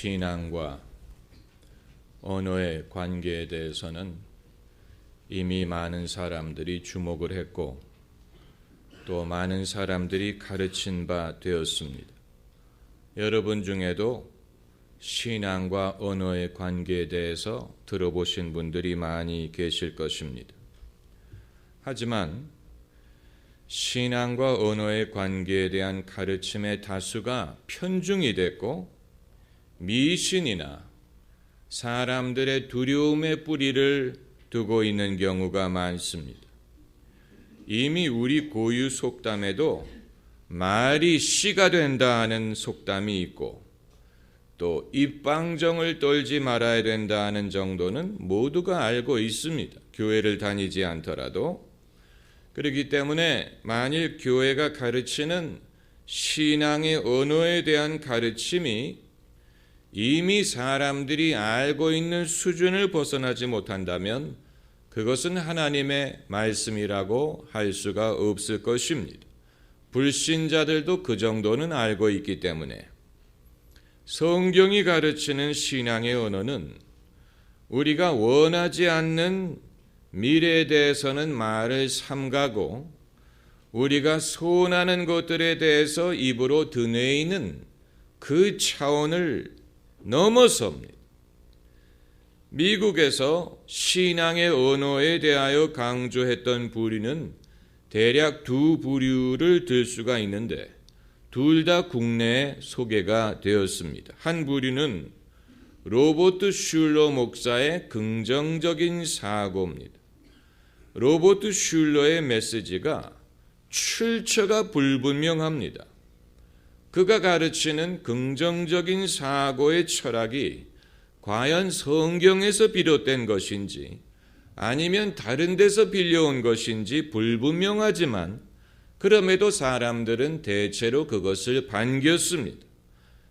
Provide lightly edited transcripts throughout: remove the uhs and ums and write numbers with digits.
신앙과 언어의 관계에 대해서는 이미 많은 사람들이 주목을 했고 또 많은 사람들이 가르친 바 되었습니다. 여러분 중에도 신앙과 언어의 관계에 대해서 들어보신 분들이 많이 계실 것입니다. 하지만 신앙과 언어의 관계에 대한 가르침의 다수가 편중이 됐고 미신이나 사람들의 두려움의 뿌리를 두고 있는 경우가 많습니다. 이미 우리 고유 속담에도 말이 씨가 된다 하는 속담이 있고 또 입방정을 떨지 말아야 된다 하는 정도는 모두가 알고 있습니다. 교회를 다니지 않더라도. 그렇기 때문에 만일 교회가 가르치는 신앙의 언어에 대한 가르침이 이미 사람들이 알고 있는 수준을 벗어나지 못한다면 그것은 하나님의 말씀이라고 할 수가 없을 것입니다. 불신자들도 그 정도는 알고 있기 때문에 성경이 가르치는 신앙의 언어는 우리가 원하지 않는 미래에 대해서는 말을 삼가고 우리가 소원하는 것들에 대해서 입으로 드내이는 그 차원을 넘어섭니다. 미국에서 신앙의 언어에 대하여 강조했던 부류는 대략 두 부류를 들 수가 있는데 둘 다 국내에 소개가 되었습니다. 한 부류는 로버트 슐러 목사의 긍정적인 사고입니다. 로버트 슐러의 메시지가 출처가 불분명합니다. 그가 가르치는 긍정적인 사고의 철학이 과연 성경에서 비롯된 것인지 아니면 다른 데서 빌려온 것인지 불분명하지만 그럼에도 사람들은 대체로 그것을 반겼습니다.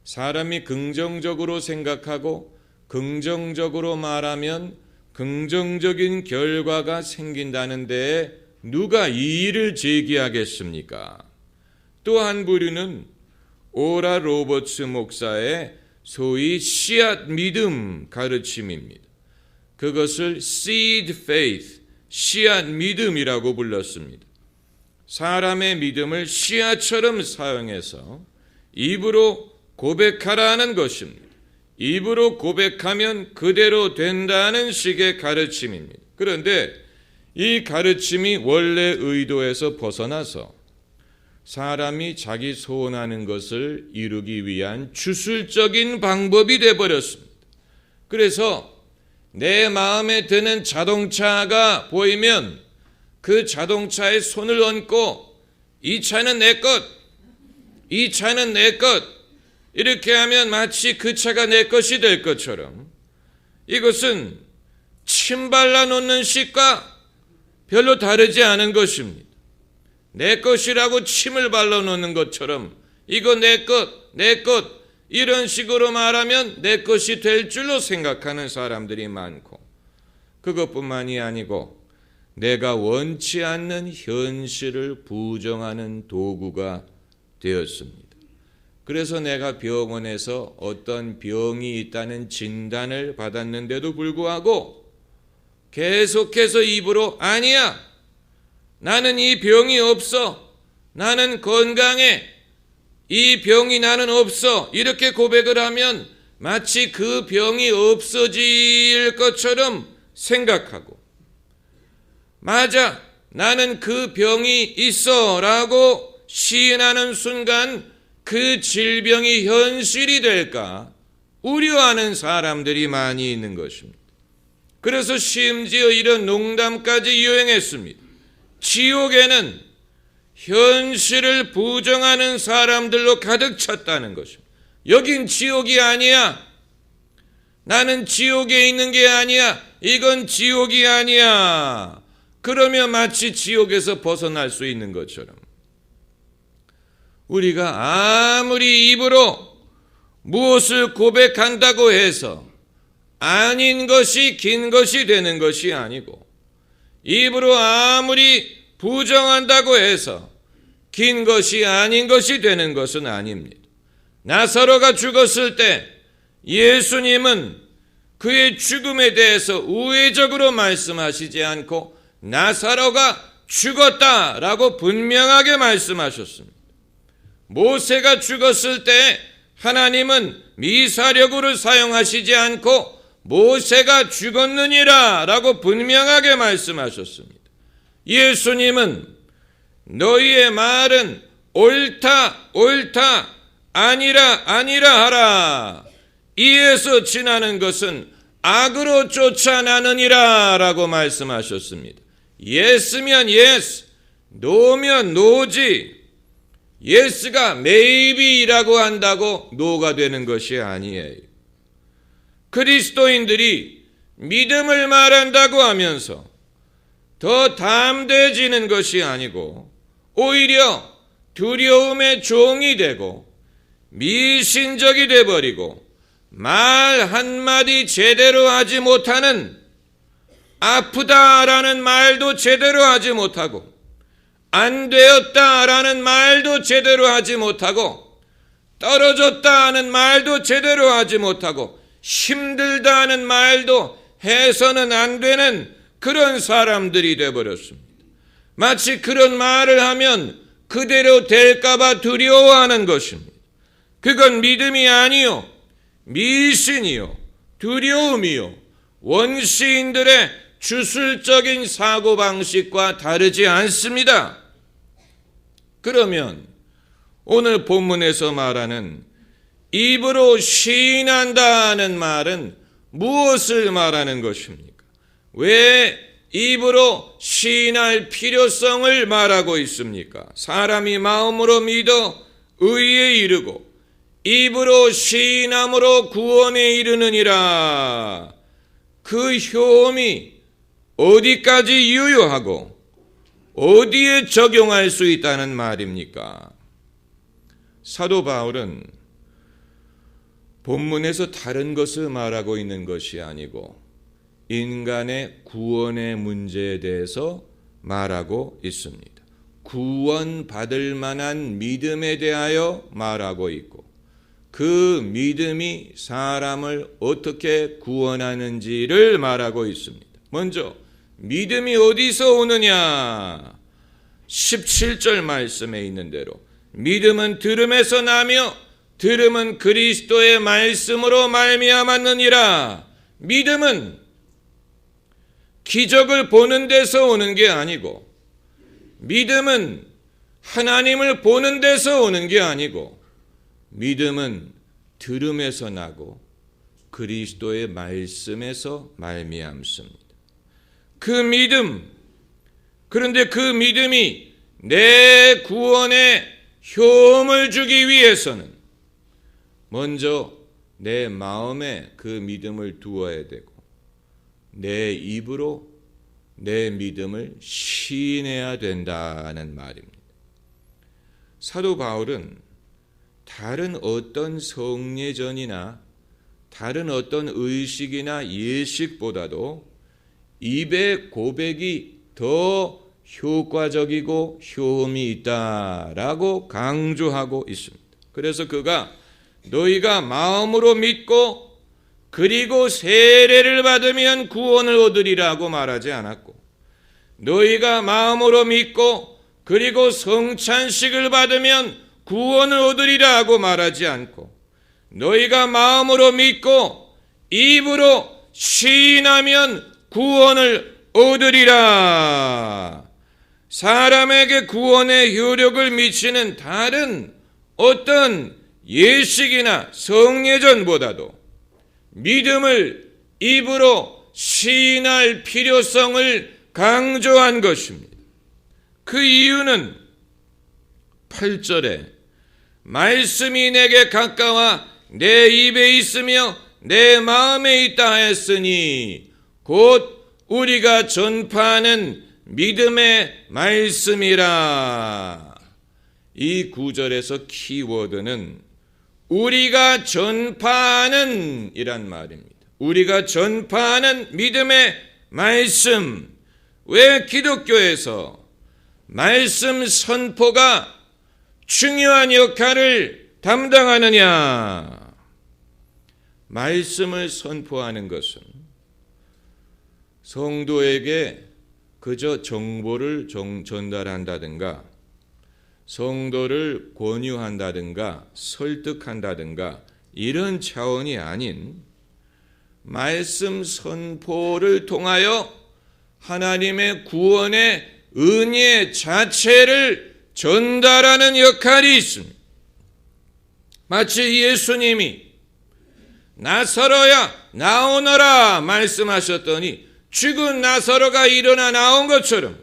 사람이 긍정적으로 생각하고 긍정적으로 말하면 긍정적인 결과가 생긴다는 데에 누가 이의를 제기하겠습니까? 또 한 부류는 오라 로버츠 목사의 소위 씨앗 믿음 가르침입니다. 그것을 seed faith, 씨앗 믿음이라고 불렀습니다. 사람의 믿음을 씨앗처럼 사용해서 입으로 고백하라는 것입니다. 입으로 고백하면 그대로 된다는 식의 가르침입니다. 그런데 이 가르침이 원래 의도에서 벗어나서 사람이 자기 소원하는 것을 이루기 위한 주술적인 방법이 되어버렸습니다. 그래서 내 마음에 드는 자동차가 보이면 그 자동차에 손을 얹고 이 차는 내 것, 이 차는 내 것, 이렇게 하면 마치 그 차가 내 것이 될 것처럼 이것은 침 발라놓는 식과 별로 다르지 않은 것입니다. 내 것이라고 침을 발라놓는 것처럼 이거 내 것, 내 것 이런 식으로 말하면 내 것이 될 줄로 생각하는 사람들이 많고 그것뿐만이 아니고 내가 원치 않는 현실을 부정하는 도구가 되었습니다. 그래서 내가 병원에서 어떤 병이 있다는 진단을 받았는데도 불구하고 계속해서 입으로 아니야, 나는 이 병이 없어, 나는 건강해, 이 병이 나는 없어 이렇게 고백을 하면 마치 그 병이 없어질 것처럼 생각하고 맞아, 나는 그 병이 있어 라고 시인하는 순간 그 질병이 현실이 될까 우려하는 사람들이 많이 있는 것입니다. 그래서 심지어 이런 농담까지 유행했습니다. 지옥에는 현실을 부정하는 사람들로 가득 찼다는 것입니다. 여긴 지옥이 아니야. 나는 지옥에 있는 게 아니야. 이건 지옥이 아니야. 그러면 마치 지옥에서 벗어날 수 있는 것처럼 우리가 아무리 입으로 무엇을 고백한다고 해서 아닌 것이 긴 것이 되는 것이 아니고 입으로 아무리 부정한다고 해서 긴 것이 아닌 것이 되는 것은 아닙니다. 나사로가 죽었을 때 예수님은 그의 죽음에 대해서 우회적으로 말씀하시지 않고 나사로가 죽었다라고 분명하게 말씀하셨습니다. 모세가 죽었을 때 하나님은 미사력으로 사용하시지 않고 모세가 죽었느니라 라고 분명하게 말씀하셨습니다. 예수님은 너희의 말은 옳다 옳다 아니라 아니라 하라, 이에서 지나는 것은 악으로 쫓아나느니라 라고 말씀하셨습니다. 예스면 예스, 노면 노지. 예스가 메이비라고 한다고 노가 되는 것이 아니에요. 그리스도인들이 믿음을 말한다고 하면서 더 담대해지는 것이 아니고 오히려 두려움의 종이 되고 미신적이 되어버리고 말 한마디 제대로 하지 못하는, 아프다라는 말도 제대로 하지 못하고 안 되었다라는 말도 제대로 하지 못하고 떨어졌다는 말도 제대로 하지 못하고 힘들다는 말도 해서는 안 되는 그런 사람들이 되어버렸습니다. 마치 그런 말을 하면 그대로 될까봐 두려워하는 것입니다. 그건 믿음이 아니요, 미신이요, 두려움이요, 원시인들의 주술적인 사고방식과 다르지 않습니다. 그러면 오늘 본문에서 말하는 입으로 시인한다는 말은 무엇을 말하는 것입니까? 왜 입으로 시인할 필요성을 말하고 있습니까? 사람이 마음으로 믿어 의에 이르고 입으로 시인함으로 구원에 이르느니라. 그 효험이 어디까지 유효하고 어디에 적용할 수 있다는 말입니까? 사도 바울은 본문에서 다른 것을 말하고 있는 것이 아니고 인간의 구원의 문제에 대해서 말하고 있습니다. 구원받을 만한 믿음에 대하여 말하고 있고 그 믿음이 사람을 어떻게 구원하는지를 말하고 있습니다. 먼저 믿음이 어디서 오느냐? 17절 말씀에 있는 대로 믿음은 들음에서 나며 들음은 그리스도의 말씀으로 말미암았느니라. 믿음은 기적을 보는 데서 오는 게 아니고 믿음은 하나님을 보는 데서 오는 게 아니고 믿음은 들음에서 나고 그리스도의 말씀에서 말미암습니다. 그 믿음, 그런데 그 믿음이 내 구원에 효험을 주기 위해서는 먼저 내 마음에 그 믿음을 두어야 되고 내 입으로 내 믿음을 시인해야 된다는 말입니다. 사도 바울은 다른 어떤 성례전이나 다른 어떤 의식이나 예식보다도 입의 고백이 더 효과적이고 효험이 있다라고 강조하고 있습니다. 그래서 그가 너희가 마음으로 믿고 그리고 세례를 받으면 구원을 얻으리라고 말하지 않았고 너희가 마음으로 믿고 그리고 성찬식을 받으면 구원을 얻으리라고 말하지 않고 너희가 마음으로 믿고 입으로 시인하면 구원을 얻으리라. 사람에게 구원의 효력을 미치는 다른 어떤 예식이나 성례전보다도 믿음을 입으로 시인할 필요성을 강조한 것입니다. 그 이유는 8절에 말씀이 내게 가까워 내 입에 있으며 내 마음에 있다 했으니 곧 우리가 전파하는 믿음의 말씀이라. 이 구절에서 키워드는 우리가 전파하는 이란 말입니다. 우리가 전파하는 믿음의 말씀. 왜 기독교에서 말씀 선포가 중요한 역할을 담당하느냐? 말씀을 선포하는 것은 성도에게 그저 정보를 전달한다든가 성도를 권유한다든가 설득한다든가 이런 차원이 아닌 말씀 선포를 통하여 하나님의 구원의 은혜 자체를 전달하는 역할이 있습니다. 마치 예수님이 나사로야 나오너라 말씀하셨더니 죽은 나사로가 일어나 나온 것처럼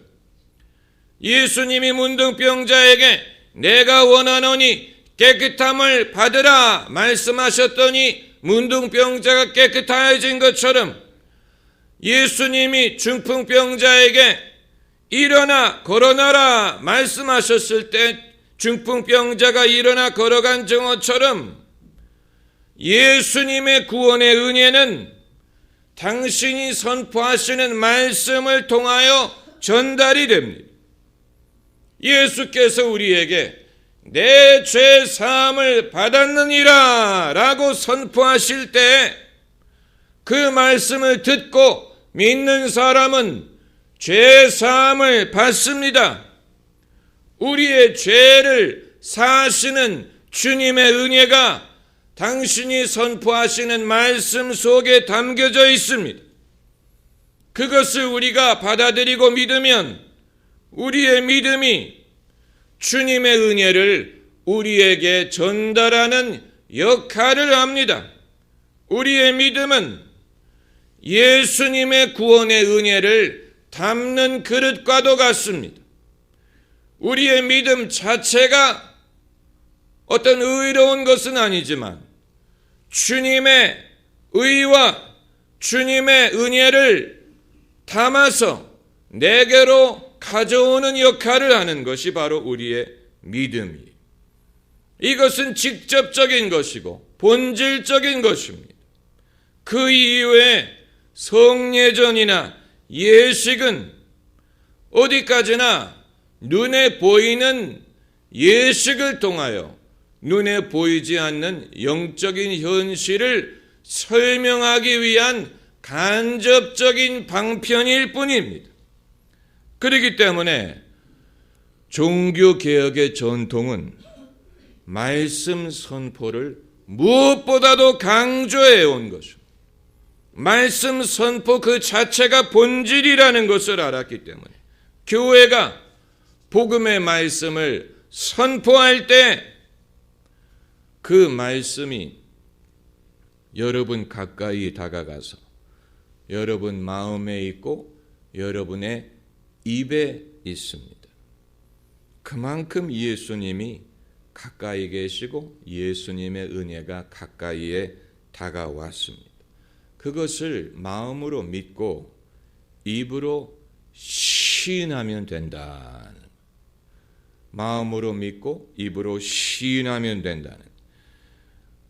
예수님이 문둥병자에게 내가 원하노니 깨끗함을 받으라 말씀하셨더니 문둥병자가 깨끗해진 것처럼 예수님이 중풍병자에게 일어나 걸어나라 말씀하셨을 때 중풍병자가 일어나 걸어간 정처럼 예수님의 구원의 은혜는 당신이 선포하시는 말씀을 통하여 전달이 됩니다. 예수께서 우리에게 내 죄 사함을 받았느니라 라고 선포하실 때 그 말씀을 듣고 믿는 사람은 죄 사함을 받습니다. 우리의 죄를 사하시는 주님의 은혜가 당신이 선포하시는 말씀 속에 담겨져 있습니다. 그것을 우리가 받아들이고 믿으면 우리의 믿음이 주님의 은혜를 우리에게 전달하는 역할을 합니다. 우리의 믿음은 예수님의 구원의 은혜를 담는 그릇과도 같습니다. 우리의 믿음 자체가 어떤 의로운 것은 아니지만 주님의 의와 주님의 은혜를 담아서 내게로 가져오는 역할을 하는 것이 바로 우리의 믿음이에요. 이것은 직접적인 것이고 본질적인 것입니다. 그 이후에 성례전이나 예식은 어디까지나 눈에 보이는 예식을 통하여 눈에 보이지 않는 영적인 현실을 설명하기 위한 간접적인 방편일 뿐입니다. 그렇기 때문에 종교개혁의 전통은 말씀 선포를 무엇보다도 강조해 온 것입니다. 말씀 선포 그 자체가 본질이라는 것을 알았기 때문에 교회가 복음의 말씀을 선포할 때 그 말씀이 여러분 가까이 다가가서 여러분 마음에 있고 여러분의 입에 있습니다. 그만큼 예수님이 가까이 계시고 예수님의 은혜가 가까이에 다가왔습니다. 그것을 마음으로 믿고 입으로 시인하면 된다. 마음으로 믿고 입으로 시인하면 된다는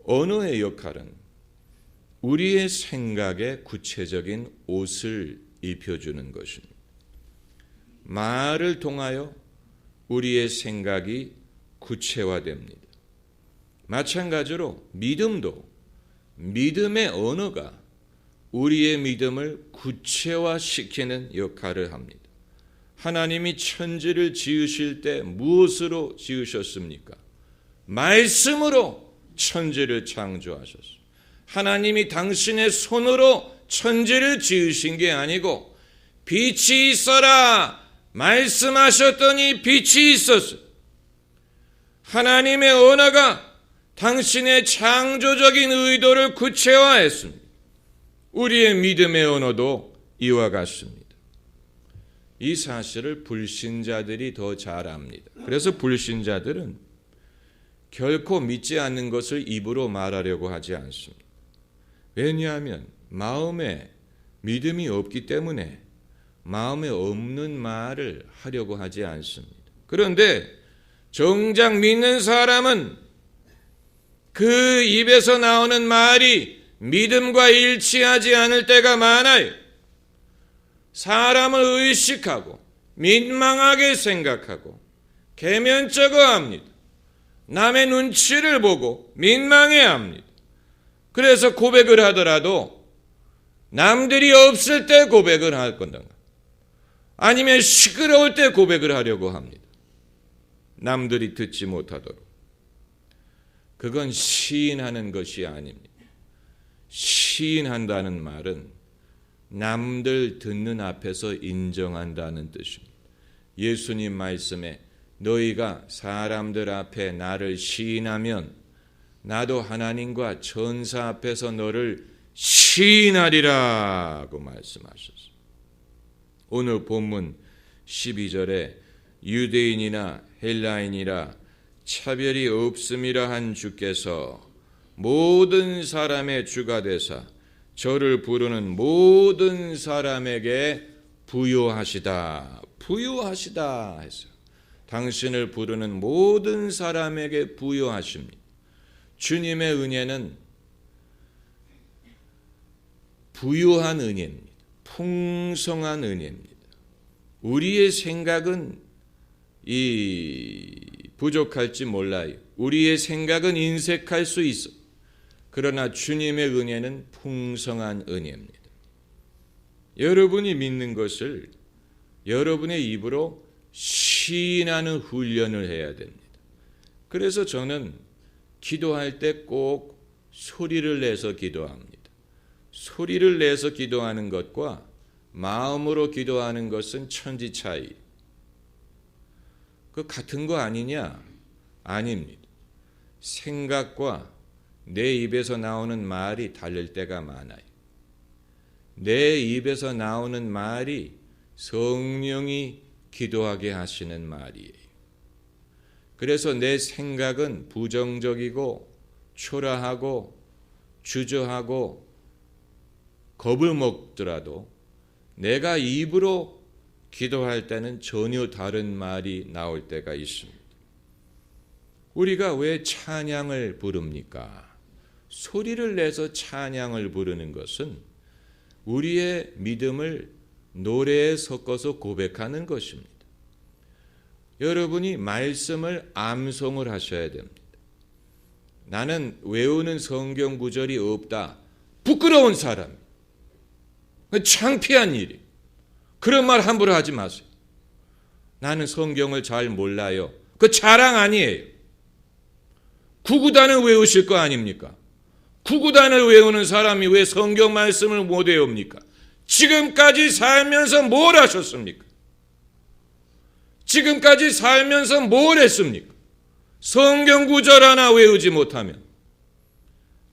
언어의 역할은 우리의 생각에 구체적인 옷을 입혀주는 것입니다. 말을 통하여 우리의 생각이 구체화됩니다. 마찬가지로 믿음도 믿음의 언어가 우리의 믿음을 구체화시키는 역할을 합니다. 하나님이 천지를 지으실 때 무엇으로 지으셨습니까? 말씀으로 천지를 창조하셨습니다. 하나님이 당신의 손으로 천지를 지으신 게 아니고 빛이 있어라 말씀하셨더니 빛이 있었어요. 하나님의 언어가 당신의 창조적인 의도를 구체화했습니다. 우리의 믿음의 언어도 이와 같습니다. 이 사실을 불신자들이 더 잘 압니다. 그래서 불신자들은 결코 믿지 않는 것을 입으로 말하려고 하지 않습니다. 왜냐하면 마음에 믿음이 없기 때문에 마음에 없는 말을 하려고 하지 않습니다. 그런데 정작 믿는 사람은 그 입에서 나오는 말이 믿음과 일치하지 않을 때가 많아요. 사람을 의식하고 민망하게 생각하고 계면쩍어합니다. 남의 눈치를 보고 민망해합니다. 그래서 고백을 하더라도 남들이 없을 때 고백을 할 건가, 아니면 시끄러울 때 고백을 하려고 합니다. 남들이 듣지 못하도록. 그건 시인하는 것이 아닙니다. 시인한다는 말은 남들 듣는 앞에서 인정한다는 뜻입니다. 예수님 말씀에 너희가 사람들 앞에 나를 시인하면 나도 하나님과 천사 앞에서 너를 시인하리라고 말씀하셨어요. 오늘 본문 12절에 유대인이나 헬라인이라 차별이 없음이라 한 주께서 모든 사람의 주가 되사 저를 부르는 모든 사람에게 부요하시다. 부요하시다 했어요. 당신을 부르는 모든 사람에게 부요하십니다. 주님의 은혜는 부요한 은혜입니다. 풍성한 은혜입니다. 우리의 생각은 부족할지 몰라요. 우리의 생각은 인색할 수 있어. 그러나 주님의 은혜는 풍성한 은혜입니다. 여러분이 믿는 것을 여러분의 입으로 시인하는 훈련을 해야 됩니다. 그래서 저는 기도할 때 꼭 소리를 내서 기도합니다. 소리를 내서 기도하는 것과 마음으로 기도하는 것은 천지 차이. 그 같은 거 아니냐? 아닙니다. 생각과 내 입에서 나오는 말이 다를 때가 많아요. 내 입에서 나오는 말이 성령이 기도하게 하시는 말이에요. 그래서 내 생각은 부정적이고 초라하고 주저하고 겁을 먹더라도 내가 입으로 기도할 때는 전혀 다른 말이 나올 때가 있습니다. 우리가 왜 찬양을 부릅니까? 소리를 내서 찬양을 부르는 것은 우리의 믿음을 노래에 섞어서 고백하는 것입니다. 여러분이 말씀을 암송을 하셔야 됩니다. 나는 외우는 성경 구절이 없다. 부끄러운 사람. 창피한 일이. 그런 말 함부로 하지 마세요. 나는 성경을 잘 몰라요. 그 자랑 아니에요. 구구단을 외우실 거 아닙니까? 구구단을 외우는 사람이 왜 성경 말씀을 못 외웁니까? 지금까지 살면서 뭘 하셨습니까? 지금까지 살면서 뭘 했습니까? 성경 구절 하나 외우지 못하면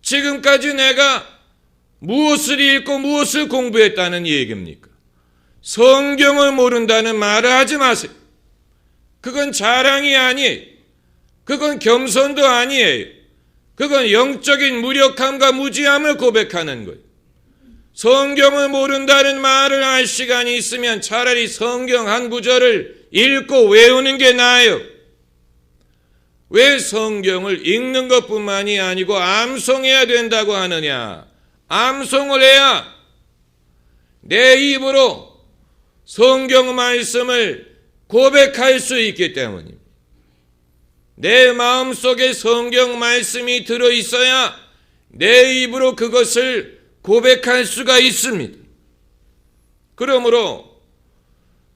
지금까지 내가 무엇을 읽고 무엇을 공부했다는 얘기입니까? 성경을 모른다는 말을 하지 마세요. 그건 자랑이 아니에요. 그건 겸손도 아니에요. 그건 영적인 무력함과 무지함을 고백하는 거예요. 성경을 모른다는 말을 할 시간이 있으면 차라리 성경 한 구절을 읽고 외우는 게 나아요. 왜 성경을 읽는 것뿐만이 아니고 암송해야 된다고 하느냐? 암송을 해야 내 입으로 성경 말씀을 고백할 수 있기 때문입니다. 내 마음속에 성경 말씀이 들어있어야 내 입으로 그것을 고백할 수가 있습니다. 그러므로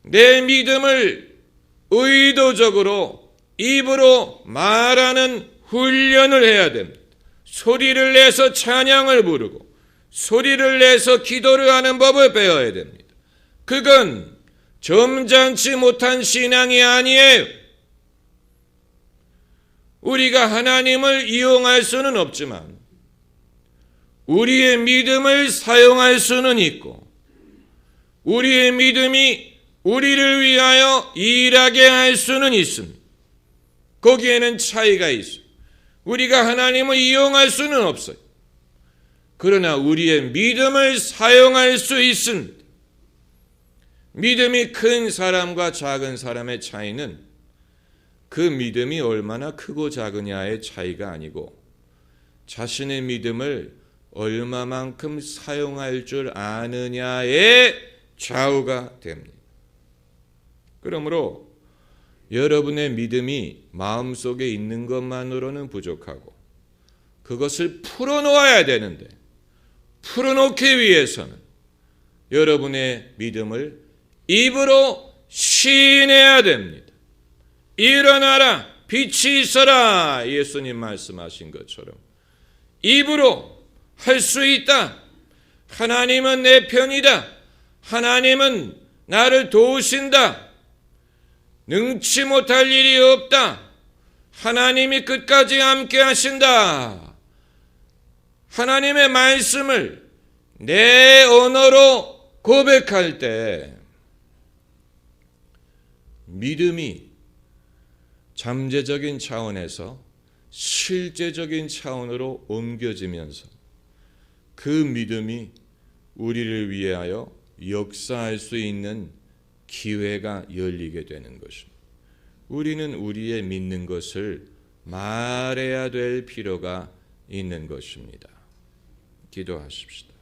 내 믿음을 의도적으로 입으로 말하는 훈련을 해야 됩니다. 소리를 내서 찬양을 부르고 소리를 내서 기도를 하는 법을 배워야 됩니다. 그건 점잖지 못한 신앙이 아니에요. 우리가 하나님을 이용할 수는 없지만 우리의 믿음을 사용할 수는 있고 우리의 믿음이 우리를 위하여 일하게 할 수는 있습니다. 거기에는 차이가 있어요. 우리가 하나님을 이용할 수는 없어요. 그러나 우리의 믿음을 사용할 수 있습니다. 믿음이 큰 사람과 작은 사람의 차이는 그 믿음이 얼마나 크고 작으냐의 차이가 아니고 자신의 믿음을 얼마만큼 사용할 줄 아느냐의 좌우가 됩니다. 그러므로 여러분의 믿음이 마음속에 있는 것만으로는 부족하고 그것을 풀어놓아야 되는데 풀어놓기 위해서는 여러분의 믿음을 입으로 시인해야 됩니다. 일어나라, 빛이 있어라, 예수님 말씀하신 것처럼 입으로 할 수 있다. 하나님은 내 편이다. 하나님은 나를 도우신다. 능치 못할 일이 없다. 하나님이 끝까지 함께 하신다. 하나님의 말씀을 내 언어로 고백할 때 믿음이 잠재적인 차원에서 실제적인 차원으로 옮겨지면서 그 믿음이 우리를 위하여 역사할 수 있는 기회가 열리게 되는 것입니다. 우리는 우리의 믿는 것을 말해야 될 필요가 있는 것입니다. 기도하십시다.